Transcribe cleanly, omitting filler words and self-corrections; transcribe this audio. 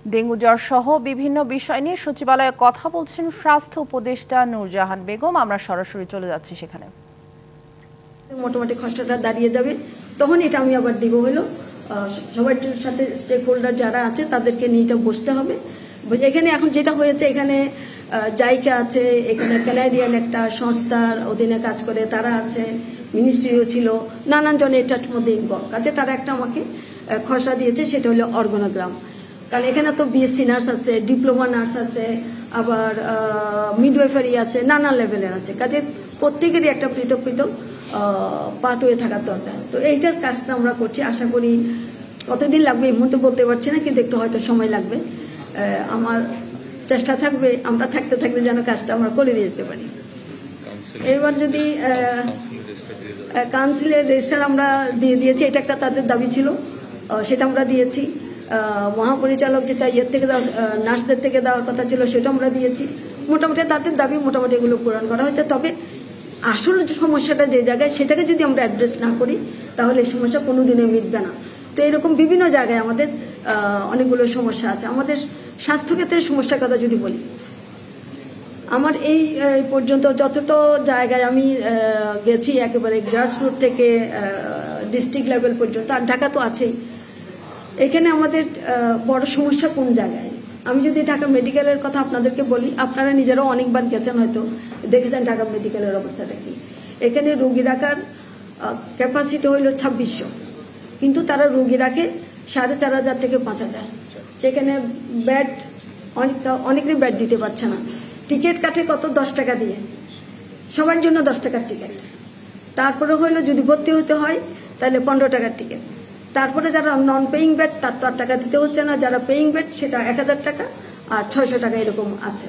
Dengue জ্বর সহ বিভিন্ন বিষয় নিয়ে সচিবালয়ে কথা বলছেন স্বাস্থ্য উপদেষ্টা নূরজাহান বেগম। আমরা সরাসরি চলে যাচ্ছি সেখানে। মোটামুটি খসড়াটা দাঁড়িয়ে যাবে, তখন এটা আমি আবার দিব হলো সবার সাথে স্টেক হোল্ডার যারা আছে তাদেরকে নিয়ে এটা বসতে হবে। এখানে এখন যেটা হয়েছে, এখানে জাইকা আছে, এখানে ক্যানাডিয়ান একটা সংস্থার অধীনে কাজ করে তারা আছে, মিনিস্ট্রিও ছিল, নানান জন এটার মধ্যে ইনভলভ আছে। তারা একটা আমাকে খসড়া দিয়েছে, সেটা হলো অর্গানোগ্রাম। কারণ এখানে তো বিএসসি নার্স আছে, ডিপ্লোমা নার্স আছে, আবার মিডওয়াইফারি আছে, নানা লেভেলের আছে। কাজে প্রত্যেকেরই একটা পৃথক পৃথক পাথওয়ে থাকার দরকার। তো এইটার কাজটা আমরা করছি। আশা করি কতদিন লাগবে এই মুহূর্তে বলতে পারছি না, কিন্তু একটু হয়তো সময় লাগবে। আমার চেষ্টা থাকবে আমরা থাকতে থাকতে যেন কাজটা আমরা করে দিয়ে যেতে পারি। এবার যদি কাউন্সিলের রেজিস্টার আমরা দিয়ে দিয়েছি, এটা একটা তাদের দাবি ছিল, সেটা আমরা দিয়েছি। মহাপরিচালক যেটা ইয়ের থেকে দেওয়া, নার্সদের থেকে দেওয়ার কথা ছিল, সেটা আমরা দিয়েছি। মোটামুটি তাদের দাবি মোটামুটি এগুলো পূরণ করা হয়েছে। তবে আসল সমস্যাটা যে জায়গায়, সেটাকে যদি আমরা অ্যাড্রেস না করি তাহলে এই সমস্যা কোনোদিনও মিটবে না। তো এরকম বিভিন্ন জায়গায় আমাদের অনেকগুলো সমস্যা আছে। আমাদের স্বাস্থ্যক্ষেত্রের সমস্যার কথা যদি বলি, আমার এই পর্যন্ত যতটা জায়গায় আমি গেছি, একেবারে গ্রাসরুট থেকে ডিস্ট্রিক্ট লেভেল পর্যন্ত, আর ঢাকা তো আছেই। এখানে আমাদের বড় সমস্যা কোন জায়গায়? আমি যদি ঢাকা মেডিকেলের কথা আপনাদেরকে বলি, আপনারা নিজেরাও অনেকবার গেছেন, হয়তো দেখেছেন ঢাকা মেডিকেলের অবস্থাটা কি। এখানে রোগী রাখার ক্যাপাসিটি হইল 2600, কিন্তু তারা রোগী রাখে 4500 থেকে 5000। সেখানে বেড অনেকেই বেড দিতে পারছে না। টিকিট কাটে কত? 10 টাকা দিয়ে, সবার জন্য 10 টাকার টিকিট। তারপরে হইলো যদি ভর্তি হতে হয় তাহলে 15 টাকার টিকিট। তারপরে যারা নন পেইং বেড, তার তো আর টাকা দিতে হচ্ছে না। যারা পেইং বেড, সেটা 1000 টাকা আর 600 টাকা এরকম আছে।